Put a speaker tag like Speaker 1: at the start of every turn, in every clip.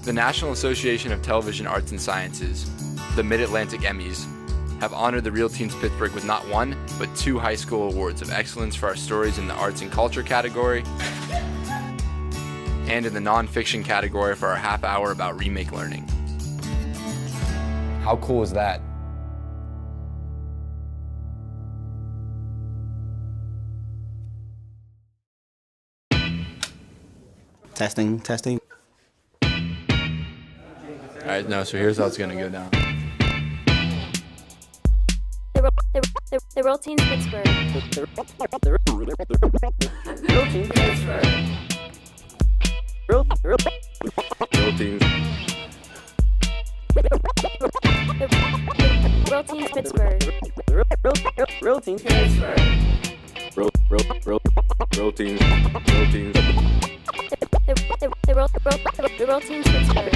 Speaker 1: The National Association of Television Arts and Sciences, the Mid-Atlantic Emmys, have honored the Real Teens Pittsburgh with not one, but 2 high school awards of excellence for our stories in the arts and culture category, and in the nonfiction category for our half hour about remake learning. How cool is that?
Speaker 2: Testing.
Speaker 1: Alright, no, so here's how it's gonna go down.
Speaker 3: The Real Teens Pittsburgh.
Speaker 4: Real Teens Pittsburgh. Real Teens.
Speaker 3: Real Teens Pittsburgh.
Speaker 4: Real Teens Pittsburgh. Real Teens.
Speaker 3: The Real Teens Pittsburgh.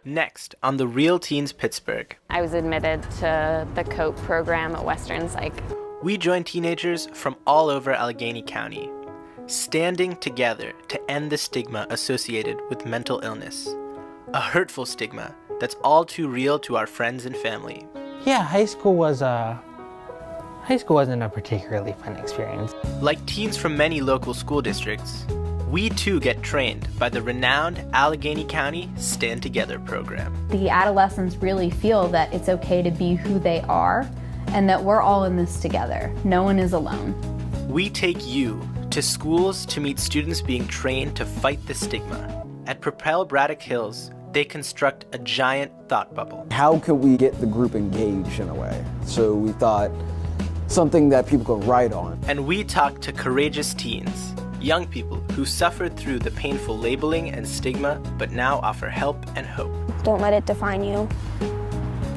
Speaker 5: Next, on the Real Teens Pittsburgh.
Speaker 6: I was admitted to the COPE program at Western Psych.
Speaker 5: We joined teenagers from all over Allegheny County, standing together to end the stigma associated with mental illness. A hurtful stigma that's all too real to our friends and family.
Speaker 7: Yeah, high school wasn't a particularly fun experience.
Speaker 5: Like teens from many local school districts, we too get trained by the renowned Allegheny County Stand Together program.
Speaker 8: The adolescents really feel that it's okay to be who they are and that we're all in this together. No one is alone.
Speaker 5: We take you to schools to meet students being trained to fight the stigma. At Propel Braddock Hills, they construct a giant thought bubble.
Speaker 9: How could we get the group engaged in a way? So we thought something that people could write on.
Speaker 5: And we talk to courageous teens, young people who suffered through the painful labeling and stigma, but now offer help and hope.
Speaker 10: Don't let it define you,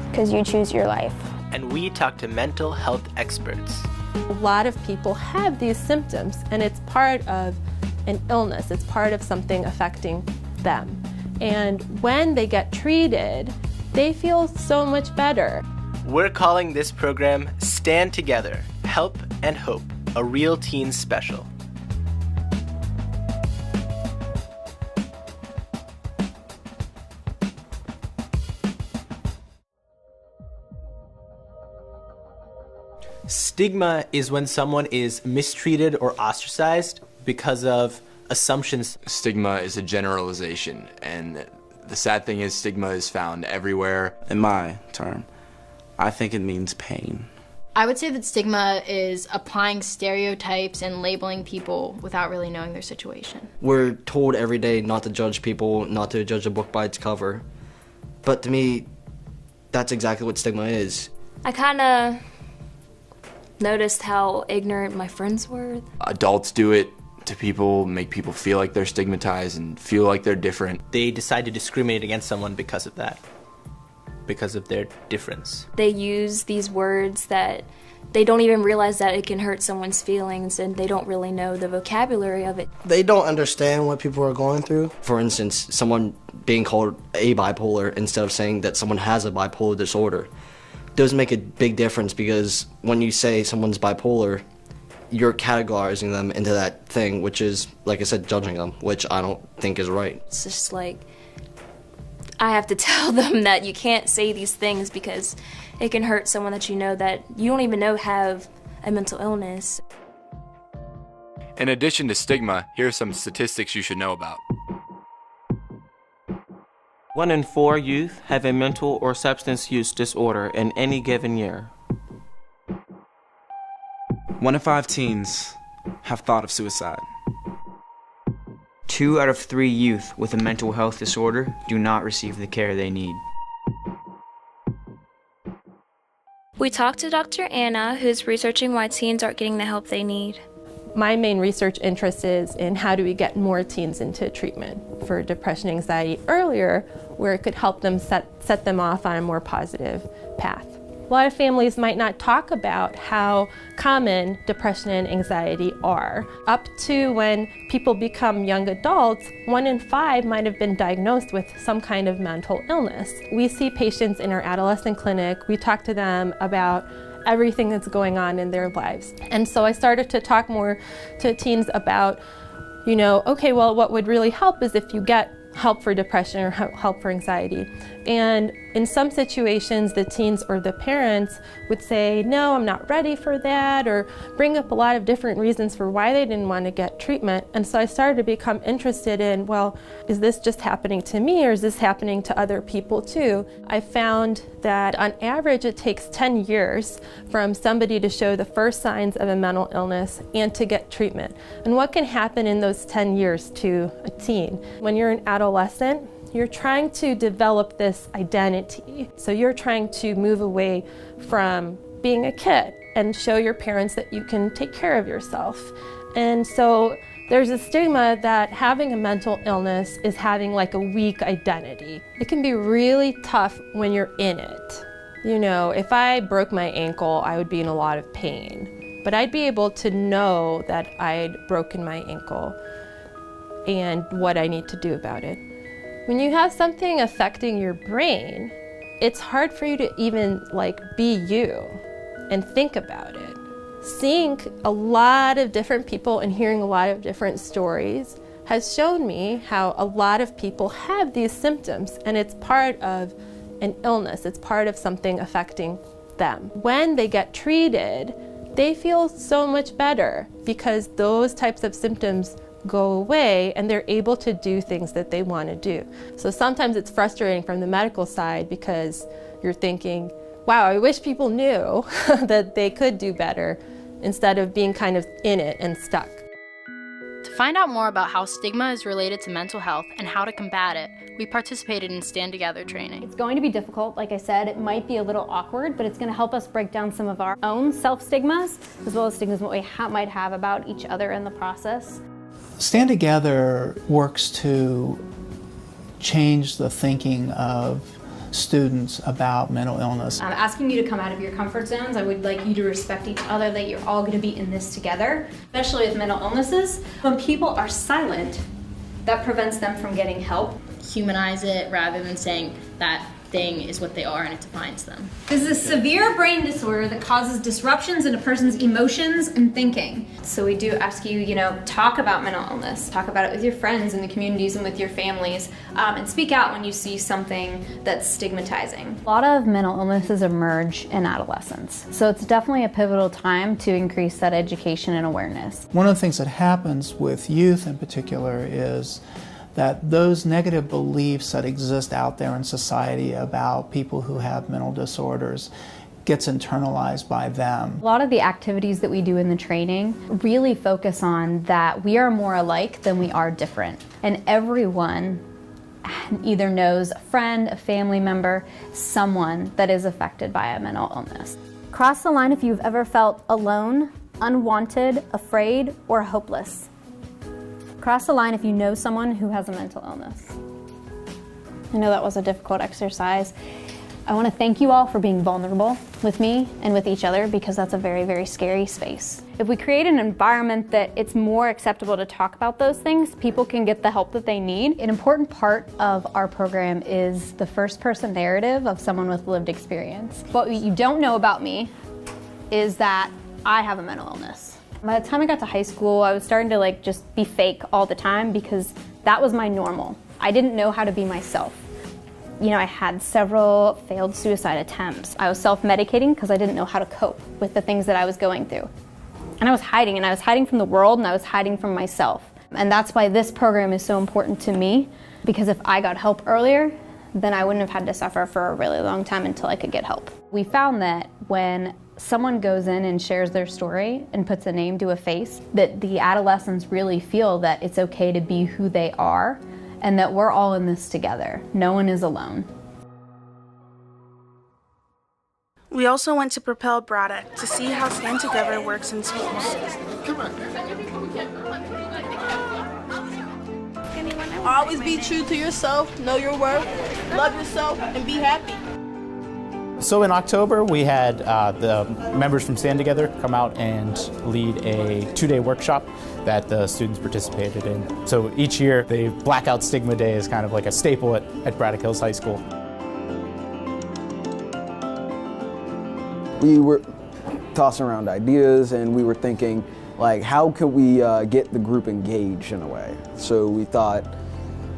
Speaker 10: because you choose your life.
Speaker 5: And we talk to mental health experts.
Speaker 11: A lot of people have these symptoms, and it's part of an illness. It's part of something affecting them. And when they get treated, they feel so much better.
Speaker 5: We're calling this program Stand Together, Help and Hope, a Real Teens special. Stigma is when someone is mistreated or ostracized because of assumptions.
Speaker 1: Stigma is a generalization, and the sad thing is stigma is found everywhere.
Speaker 2: In my term, I think it means pain.
Speaker 12: I would say that stigma is applying stereotypes and labeling people without really knowing their situation.
Speaker 13: We're told every day not to judge people, not to judge a book by its cover. But to me, that's exactly what stigma is.
Speaker 3: I kind of noticed how ignorant my friends were.
Speaker 1: Adults do it to people, make people feel like they're stigmatized and feel like they're different.
Speaker 5: They decide to discriminate against someone because of that, because of their difference.
Speaker 3: They use these words that they don't even realize that it can hurt someone's feelings, and they don't really know the vocabulary of it.
Speaker 13: They don't understand what people are going through. For instance, someone being called a bipolar instead of saying that someone has a bipolar disorder does make a big difference, because when you say someone's bipolar, you're categorizing them into that thing, which is, like I said, judging them, which I don't think is right.
Speaker 3: It's just like, I have to tell them that you can't say these things because it can hurt someone that you know that you don't even know have a mental illness.
Speaker 1: In addition to stigma, here are some statistics you should know about.
Speaker 14: 1 in 4 youth have a mental or substance use disorder in any given year.
Speaker 15: 1 in 5 teens have thought of suicide.
Speaker 16: 2 out of 3 youth with a mental health disorder do not receive the care they need.
Speaker 3: We talked to Dr. Anna, who's researching why teens aren't getting the help they need.
Speaker 11: My main research interest is in how do we get more teens into treatment for depression and anxiety earlier, where it could help them set them off on a more positive path. A lot of families might not talk about how common depression and anxiety are. Up to when people become young adults, 1 in 5 might have been diagnosed with some kind of mental illness. We see patients in our adolescent clinic, we talk to them about everything that's going on in their lives. And so I started to talk more to teens about, you know, okay, well, what would really help is if you get help for depression or help for anxiety. And in some situations, the teens or the parents would say, no, I'm not ready for that, or bring up a lot of different reasons for why they didn't want to get treatment. And so I started to become interested in, well, is this just happening to me, or is this happening to other people too? I found that on average it takes 10 years from somebody to show the first signs of a mental illness and to get treatment. And what can happen in those 10 years to a teen? When you're an adolescent, you're trying to develop this identity. So you're trying to move away from being a kid and show your parents that you can take care of yourself. And so there's a stigma that having a mental illness is having like a weak identity. It can be really tough when you're in it. You know, if I broke my ankle, I would be in a lot of pain. But I'd be able to know that I'd broken my ankle and what I need to do about it. When you have something affecting your brain, it's hard for you to even like be you and think about it. Seeing a lot of different people and hearing a lot of different stories has shown me how a lot of people have these symptoms, and it's part of an illness. It's part of something affecting them. When they get treated, they feel so much better because those types of symptoms go away and they're able to do things that they want to do. So sometimes it's frustrating from the medical side because you're thinking, wow, I wish people knew that they could do better instead of being kind of in it and stuck.
Speaker 12: To find out more about how stigma is related to mental health and how to combat it, we participated in Stand Together training.
Speaker 8: It's going to be difficult. Like I said, it might be a little awkward, but it's going to help us break down some of our own self-stigmas, as well as stigmas what we might have about each other in the process.
Speaker 17: Stand Together works to change the thinking of students about mental illness.
Speaker 8: I'm asking you to come out of your comfort zones. I would like you to respect each other, that you're all going to be in this together, especially with mental illnesses. When people are silent, that prevents them from getting help.
Speaker 12: Humanize it rather than saying that thing is what they are and it defines them.
Speaker 18: This is a severe brain disorder that causes disruptions in a person's emotions and thinking.
Speaker 8: So we do ask you, talk about mental illness. Talk about it with your friends in the communities and with your families, and speak out when you see something that's stigmatizing. A lot of mental illnesses emerge in adolescence, so it's definitely a pivotal time to increase that education and awareness.
Speaker 17: One of the things that happens with youth in particular is that those negative beliefs that exist out there in society about people who have mental disorders gets internalized by them.
Speaker 8: A lot of the activities that we do in the training really focus on that we are more alike than we are different. And everyone either knows a friend, a family member, someone that is affected by a mental illness. Cross the line if you've ever felt alone, unwanted, afraid, or hopeless. Cross the line if you know someone who has a mental illness. I know that was a difficult exercise. I want to thank you all for being vulnerable with me and with each other, because that's a very, very scary space. If we create an environment that it's more acceptable to talk about those things, people can get the help that they need. An important part of our program is the first-person narrative of someone with lived experience. What you don't know about me is that I have a mental illness. By the time I got to high school, I was starting to just be fake all the time because that was my normal. I didn't know how to be myself. I had several failed suicide attempts. I was self-medicating because I didn't know how to cope with the things that I was going through. And I was hiding from the world, and I was hiding from myself. And that's why this program is so important to me, because if I got help earlier, then I wouldn't have had to suffer for a really long time until I could get help. We found that when someone goes in and shares their story and puts a name to a face, that the adolescents really feel that it's okay to be who they are and that we're all in this together. No one is alone.
Speaker 19: We also went to Propel Braddock to see how Stand Together works in schools.
Speaker 20: Always be true to yourself, know your worth, love yourself, and be happy.
Speaker 21: So in October, we had the members from Stand Together come out and lead a 2-day workshop that the students participated in. So each year, the Blackout Stigma Day is kind of like a staple at Braddock Hills High School.
Speaker 9: We were tossing around ideas, and we were thinking, like, how could we get the group engaged in a way? So we thought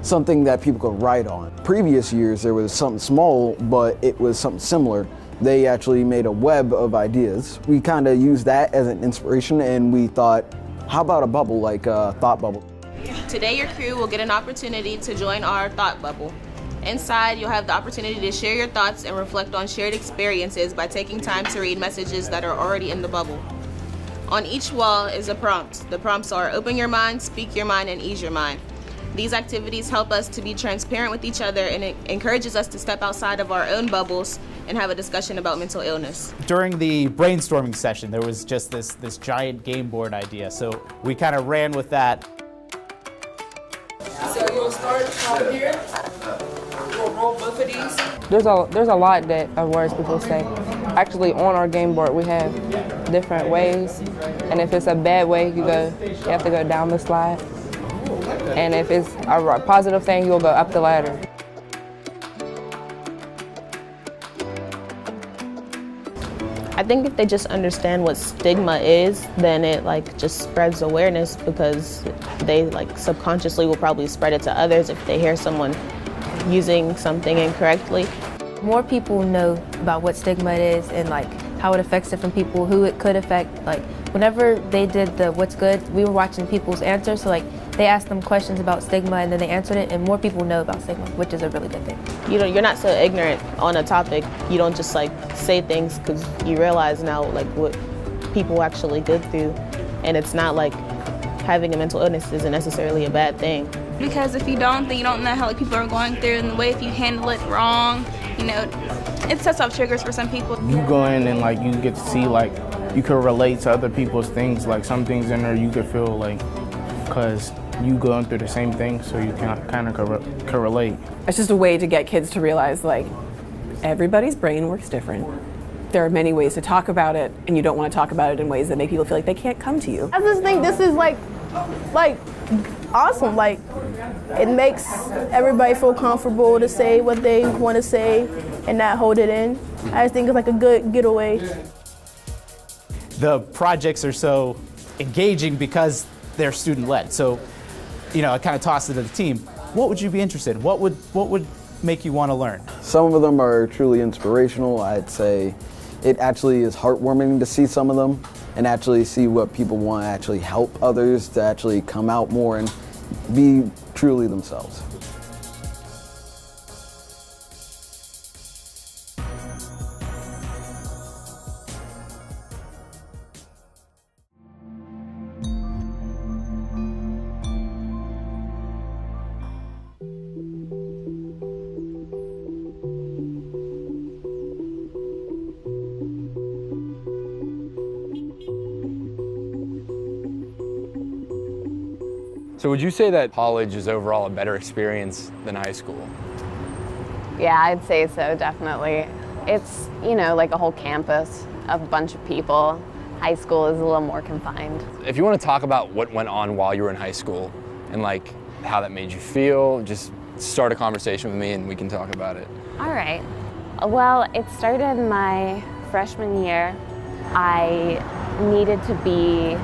Speaker 9: something that people could write on. Previous years there was something small, but it was something similar. They actually made a web of ideas. We kind of used that as an inspiration, and we thought, how about a bubble, like a thought bubble?
Speaker 20: Today your crew will get an opportunity to join our thought bubble. Inside, you'll have the opportunity to share your thoughts and reflect on shared experiences by taking time to read messages that are already in the bubble. On each wall is a prompt. The prompts are open your mind, speak your mind, and ease your mind. These activities help us to be transparent with each other, and it encourages us to step outside of our own bubbles and have a discussion about mental illness.
Speaker 21: During the brainstorming session, there was just this giant game board idea, so we kind of ran with that.
Speaker 4: So you'll start from here. We'll roll both of these.
Speaker 22: There's a lot of words people say. Actually, on our game board, we have different ways, and if it's a bad way, you have to go down the slide. And if it's a positive thing, you'll go up the ladder.
Speaker 20: I think if they just understand what stigma is, then it just spreads awareness, because they subconsciously will probably spread it to others if they hear someone using something incorrectly.
Speaker 23: More people know about what stigma is and how it affects different people, who it could affect. Whenever they did the What's Good, we were watching people's answers, so they asked them questions about stigma and then they answered it, and more people know about stigma, which is a really good thing.
Speaker 20: You're not so ignorant on a topic. You don't just say things because you realize now what people actually go through, and it's not having a mental illness isn't necessarily a bad thing.
Speaker 24: Because if you don't, then you don't know how people are going through, and the way if you handle it wrong, it sets off triggers for some people.
Speaker 25: You go in and you get to see you could relate to other people's things, some things in there you could feel because you going through the same thing, so you kind of can relate.
Speaker 26: It's just a way to get kids to realize everybody's brain works different. There are many ways to talk about it, and you don't want to talk about it in ways that make people feel like they can't come to you.
Speaker 20: I just think this is awesome. It makes everybody feel comfortable to say what they want to say and not hold it in. I just think it's a good getaway.
Speaker 21: The projects are so engaging because they're student-led. So, I kind of tossed it to the team. What would you be interested in? What would make you want to learn?
Speaker 9: Some of them are truly inspirational. I'd say it actually is heartwarming to see some of them and actually see what people want to actually help others to actually come out more and be truly themselves.
Speaker 1: So would you say that college is overall a better experience than high school?
Speaker 6: Yeah, I'd say so, definitely. It's, a whole campus of a bunch of people. High school is a little more confined.
Speaker 1: If you want to talk about what went on while you were in high school and how that made you feel, just start a conversation with me and we can talk about it.
Speaker 6: All right. Well, it started my freshman year. I needed to be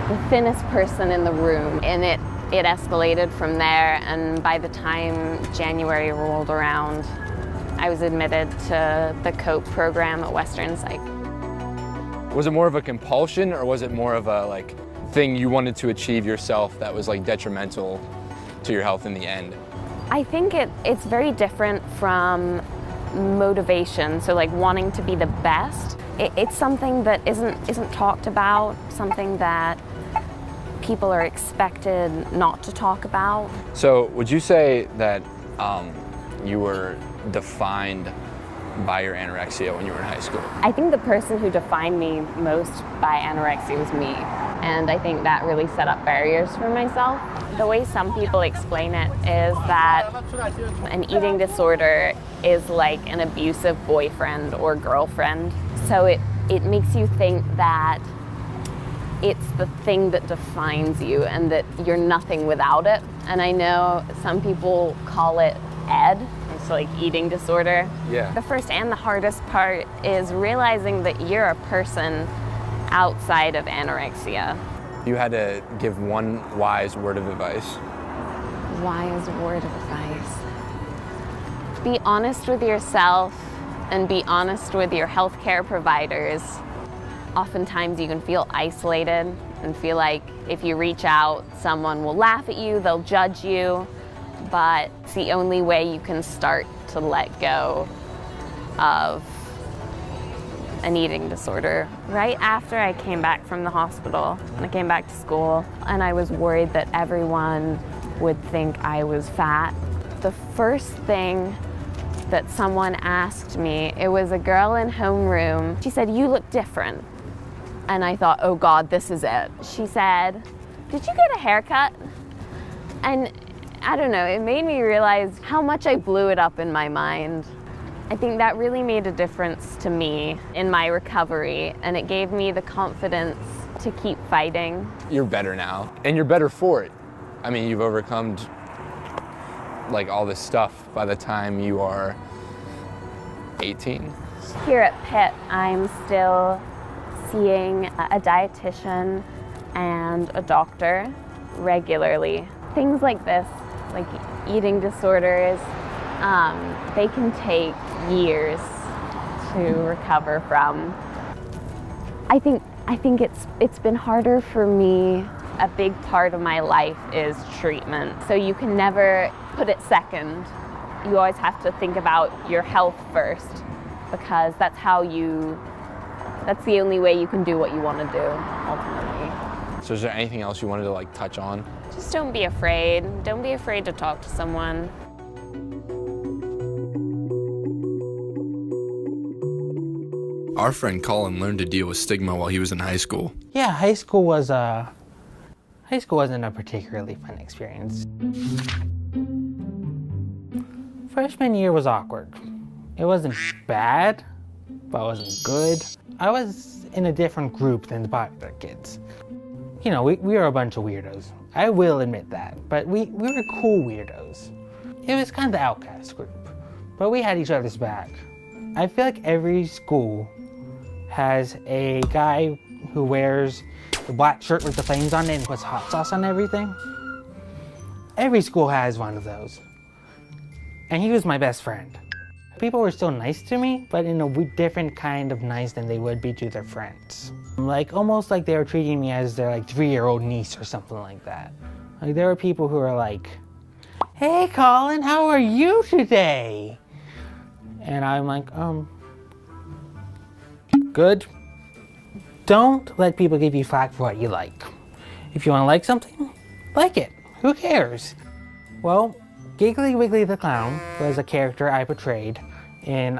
Speaker 6: the thinnest person in the room, and it escalated from there, and by the time January rolled around, I was admitted to the COPE program at Western Psych.
Speaker 1: Was it more of a compulsion, or was it more of a thing you wanted to achieve yourself that was detrimental to your health in the end?
Speaker 6: I think it's very different from motivation, so wanting to be the best. It's something that isn't talked about, something that people are expected not to talk about.
Speaker 1: So would you say that you were defined by your anorexia when you were in high school?
Speaker 6: I think the person who defined me most by anorexia was me, and I think that really set up barriers for myself. The way some people explain it is that an eating disorder is like an abusive boyfriend or girlfriend. So it makes you think that it's the thing that defines you and that you're nothing without it. And I know some people call it ED, to like eating disorder.
Speaker 1: Yeah.
Speaker 6: The first and the hardest part is realizing that you're a person outside of anorexia.
Speaker 1: You had to give one wise word of advice.
Speaker 6: Wise word of advice. Be honest with yourself and be honest with your healthcare providers. Oftentimes you can feel isolated and feel like if you reach out, someone will laugh at you, they'll judge you, but it's the only way you can start to let go of an eating disorder. Right after I came back from the hospital, I came back to school, and I was worried that everyone would think I was fat. The first thing that someone asked me, it was a girl in homeroom, she said, "You look different." And I thought, oh God, this is it. She said, "Did you get a haircut?" And I don't know, it made me realize how much I blew it up in my mind. I think that really made a difference to me in my recovery, and it gave me the confidence to keep fighting.
Speaker 1: You're better now, and you're better for it. I mean, you've overcome like all this stuff by the time you are 18.
Speaker 6: Here at Pitt, I'm still seeing a dietitian and a doctor regularly. Things like this, like eating disorders, they can take years to recover from. I think it's been harder for me. A big part of my life is treatment. So you can never put it second. You always have to think about your health first, because that's the only way you can do what you want to do, ultimately.
Speaker 1: So is there anything else you wanted to like touch on?
Speaker 6: Just don't be afraid. Don't be afraid to talk to someone.
Speaker 1: Our friend Colin learned to deal with stigma while he was in high school.
Speaker 2: Yeah, high school wasn't a particularly fun experience. Freshman year was awkward. It wasn't bad, but it wasn't good. I was in a different group than the popular kids. You know, we were a bunch of weirdos. I will admit that, but we were cool weirdos. It was kind of the outcast group, but we had each other's back. I feel like every school has a guy who wears the black shirt with the flames on it and puts hot sauce on everything. Every school has one of those. And he was my best friend. People were still nice to me, but in a different kind of nice than they would be to their friends. Like, almost like they were treating me as their like 3-year-old niece or something like that. Like, there were people who were like, "Hey Colin, how are you today?" And I'm like, good. Don't let people give you flack for what you like. If you want to like something, like it. Who cares? Well, Giggly Wiggly the Clown was a character I portrayed in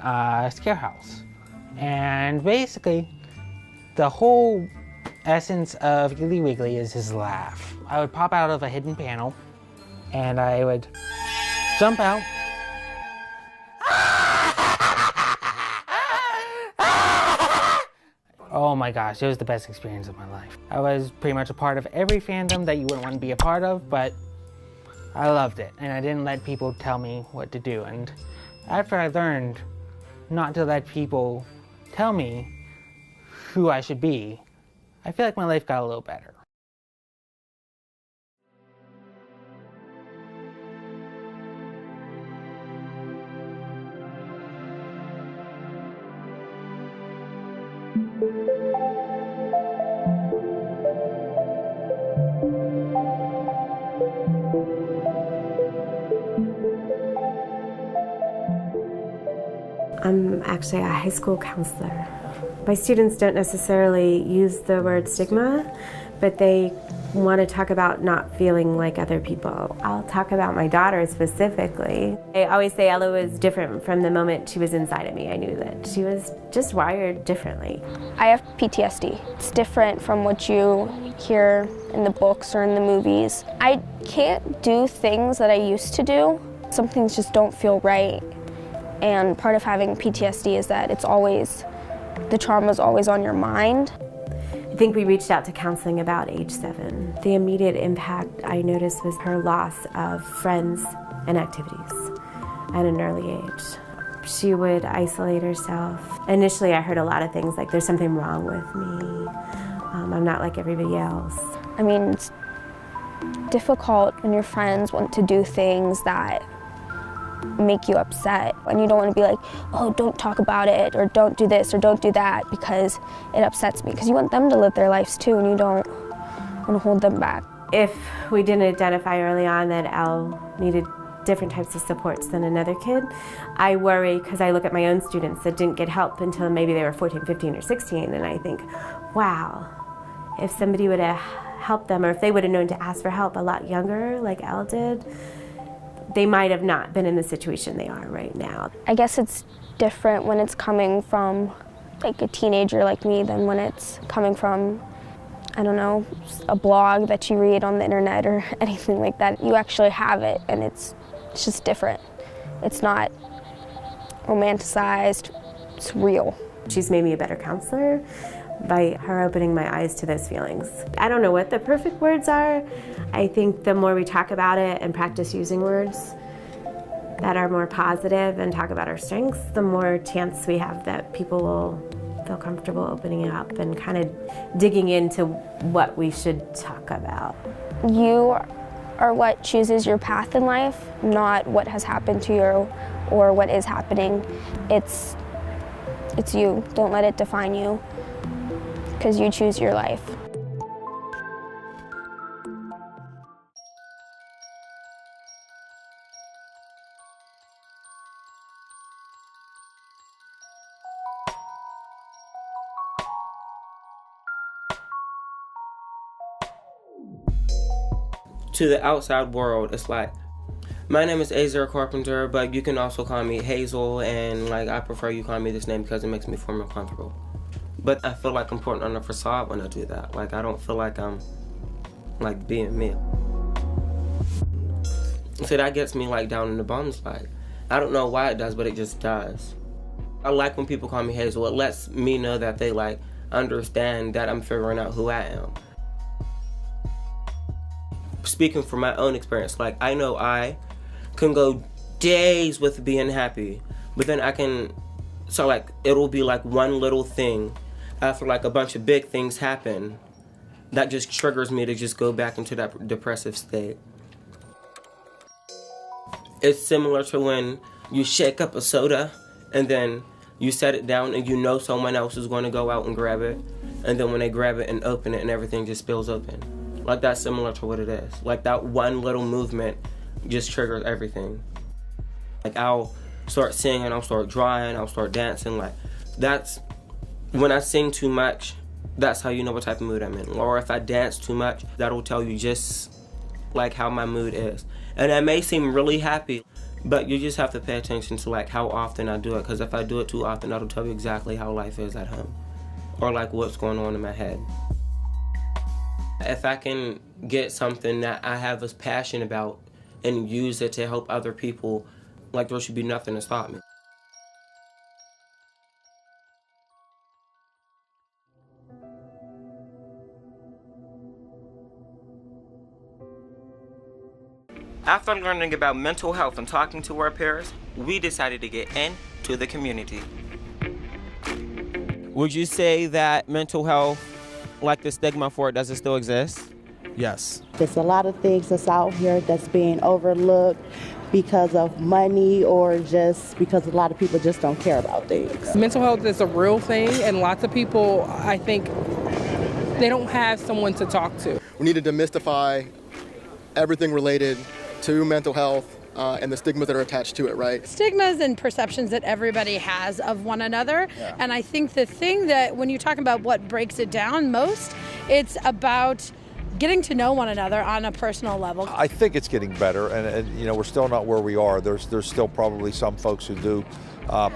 Speaker 2: Scare House. And basically, the whole essence of Giggly Wiggly is his laugh. I would pop out of a hidden panel, and I would jump out. Oh my gosh, it was the best experience of my life. I was pretty much a part of every fandom that you wouldn't want to be a part of, but I loved it, and I didn't let people tell me what to do. And after I learned not to let people tell me who I should be, I feel like my life got a little better.
Speaker 5: I'm actually a high school counselor. My students don't necessarily use the word stigma, but they want to talk about not feeling like other people. I'll talk about my daughter specifically. I always say Ella was different from the moment she was inside of me. I knew that she was just wired differently.
Speaker 3: I have PTSD. It's different from what you hear in the books or in the movies. I can't do things that I used to do. Some things just don't feel right. And part of having PTSD is that the trauma is always on your mind.
Speaker 5: I think we reached out to counseling about age 7. The immediate impact I noticed was her loss of friends and activities. at an early age. She would isolate herself. Initially, I heard a lot of things like, there's something wrong with me. I'm not like everybody else.
Speaker 3: I mean, it's difficult when your friends want to do things that make you upset, and you don't want to be like, oh, don't talk about it, or don't do this, or don't do that, because it upsets me, because you want them to live their lives too, and you don't want to hold them back.
Speaker 5: If we didn't identify early on that Elle needed different types of supports than another kid, I worry because I look at my own students that didn't get help until maybe they were 14, 15, or 16, and I think, wow, if somebody would have helped them, or if they would have known to ask for help a lot younger, like Elle did, they might have not been in the situation they are right now.
Speaker 3: I guess it's different when it's coming from like a teenager like me than when it's coming from, I don't know, a blog that you read on the internet or anything like that. You actually have it, and it's just different. It's not romanticized, it's real.
Speaker 5: She's made me a better counselor by her opening my eyes to those feelings. I don't know what the perfect words are. I think the more we talk about it and practice using words that are more positive and talk about our strengths, the more chance we have that people will feel comfortable opening up and kind of digging into what we should talk about.
Speaker 3: You are what chooses your path in life, not what has happened to you or what is happening. It's you. Don't let it define you, because you choose your life.
Speaker 7: To the outside world, it's like, my name is Azer Carpenter, but you can also call me Hazel, and like I prefer you call me this name because it makes me feel more comfortable. But I feel like I'm putting on a facade when I do that. Like I don't feel like I'm like being me. So that gets me like down in the bums. Like I don't know why it does, but it just does. I like when people call me Hazel. It lets me know that they like understand that I'm figuring out who I am. Speaking from my own experience, like I know I can go days with being happy, but then I can, so like it'll be like one little thing after like a bunch of big things happen that just triggers me to just go back into that depressive state. It's similar to when you shake up a soda and then you set it down and you know someone else is going to go out and grab it, and then when they grab it and open it and everything just spills open. Like that's similar to what it is. Like that one little movement just triggers everything. Like I'll start singing, I'll start drawing, I'll start dancing. Like that's, when I sing too much, that's how you know what type of mood I'm in. Or if I dance too much, that'll tell you just like how my mood is. And I may seem really happy, but you just have to pay attention to like how often I do it. Because if I do it too often, that'll tell you exactly how life is at home. Or like what's going on in my head. If I can get something that I have a passion about and use it to help other people, like there should be nothing to stop me. After learning about mental health and talking to our peers, we decided to get into the community. Would you say that mental health, like the stigma for it, does it still exist?
Speaker 10: Yes. There's a lot of things that's out here that's being overlooked because of money or just because a lot of people just don't care about things.
Speaker 13: Mental health is a real thing, and lots of people, I think, they don't have someone to talk to.
Speaker 14: We need to demystify everything related to mental health and the stigmas that are attached to it, right?
Speaker 15: Stigmas and perceptions that everybody has of one another. Yeah. And I think the thing that when you talk about what breaks it down most, it's about getting to know one another on a personal level.
Speaker 16: I think it's getting better, and you know, we're still not where we are. There's still probably some folks who do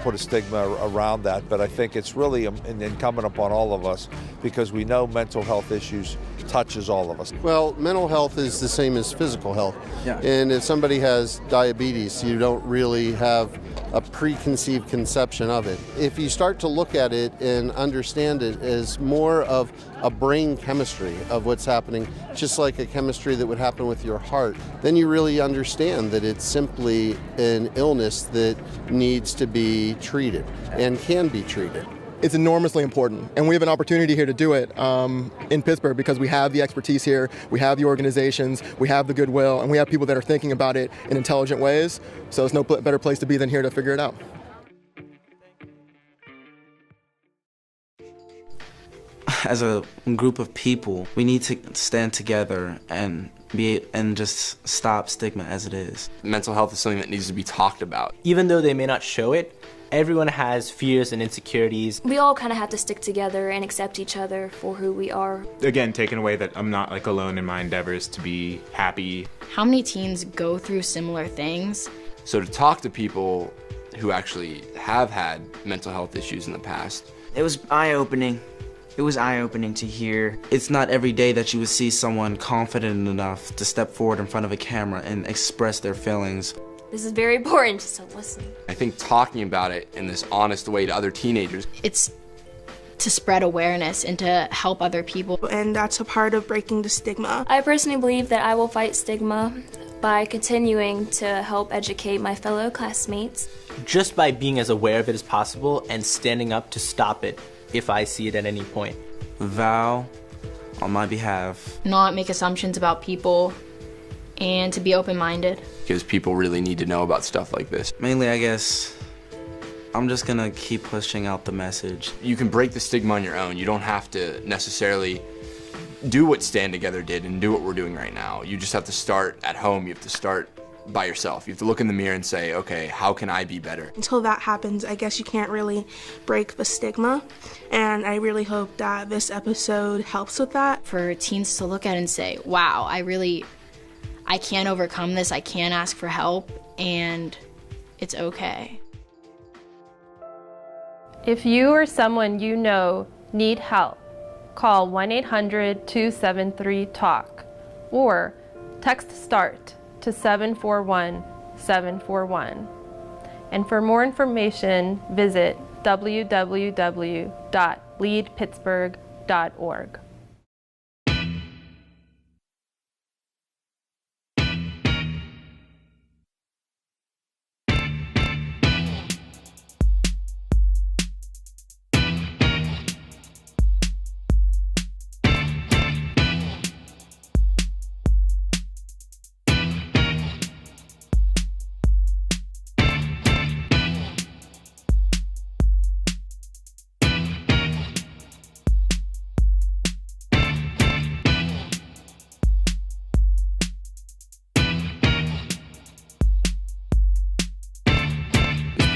Speaker 16: put a stigma around that, but I think it's really incumbent upon all of us, because we know mental health issues touches all of us.
Speaker 27: Well, mental health is the same as physical health. Yeah. And if somebody has diabetes, you don't really have
Speaker 8: a preconceived conception of it. If you start to look at it and understand it as more of a brain chemistry of what's happening, just like a chemistry that would happen with your heart, then you really understand that it's simply an illness that needs to be treated and can be treated.
Speaker 14: It's enormously important, and we have an opportunity here to do it in Pittsburgh because we have the expertise here, we have the organizations, we have the goodwill, and we have people that are thinking about it in intelligent ways, so there's no better place to be than here to figure it out.
Speaker 11: As a group of people, we need to stand together and just stop stigma as it is.
Speaker 1: Mental health is something that needs to be talked about.
Speaker 12: Even though they may not show it, everyone has fears and insecurities.
Speaker 17: We all kind of have to stick together and accept each other for who we are.
Speaker 18: Again, taking away that I'm not like alone in my endeavors to be happy.
Speaker 19: How many teens go through similar things?
Speaker 1: So to talk to people who actually have had mental health issues in the past.
Speaker 27: It was eye-opening. It was eye-opening to hear.
Speaker 11: It's not every day that you would see someone confident enough to step forward in front of a camera and express their feelings.
Speaker 17: This is very important, so listen.
Speaker 1: I think talking about it in this honest way to other teenagers.
Speaker 19: It's to spread awareness and to help other people.
Speaker 28: And that's a part of breaking the stigma.
Speaker 17: I personally believe that I will fight stigma by continuing to help educate my fellow classmates.
Speaker 12: Just by being as aware of it as possible and standing up to stop it if I see it at any point.
Speaker 11: Vow on my behalf.
Speaker 19: Not make assumptions about people and to be open-minded.
Speaker 1: Because people really need to know about stuff like this.
Speaker 11: Mainly, I guess, I'm just gonna keep pushing out the message.
Speaker 1: You can break the stigma on your own. You don't have to necessarily do what Stand Together did and do what we're doing right now. You just have to start at home. You have to start by yourself. You have to look in the mirror and say, okay, how can I be better?
Speaker 28: Until that happens, I guess you can't really break the stigma, and I really hope that this episode helps with that.
Speaker 19: For teens to look at and say, wow, I can't overcome this, I can't ask for help, and it's okay.
Speaker 29: If you or someone you know need help, call 1-800-273-TALK or text START to 741-741. And for more information, visit www.leadpittsburgh.org.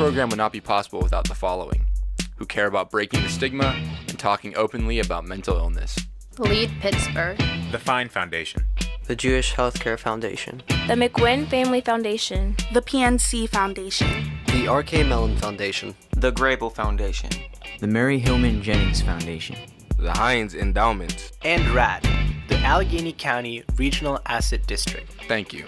Speaker 1: This program would not be possible without the following, who care about breaking the stigma and talking openly about mental illness.
Speaker 19: Lead Pittsburgh.
Speaker 18: The Fine Foundation.
Speaker 30: The Jewish Healthcare Foundation.
Speaker 17: The McWin Family Foundation.
Speaker 28: The PNC Foundation.
Speaker 30: The R.K. Mellon Foundation.
Speaker 27: The Grable Foundation.
Speaker 30: The Mary Hillman Jennings Foundation.
Speaker 31: The Heinz Endowment.
Speaker 12: And RAD, the Allegheny County Regional Asset District.
Speaker 1: Thank you.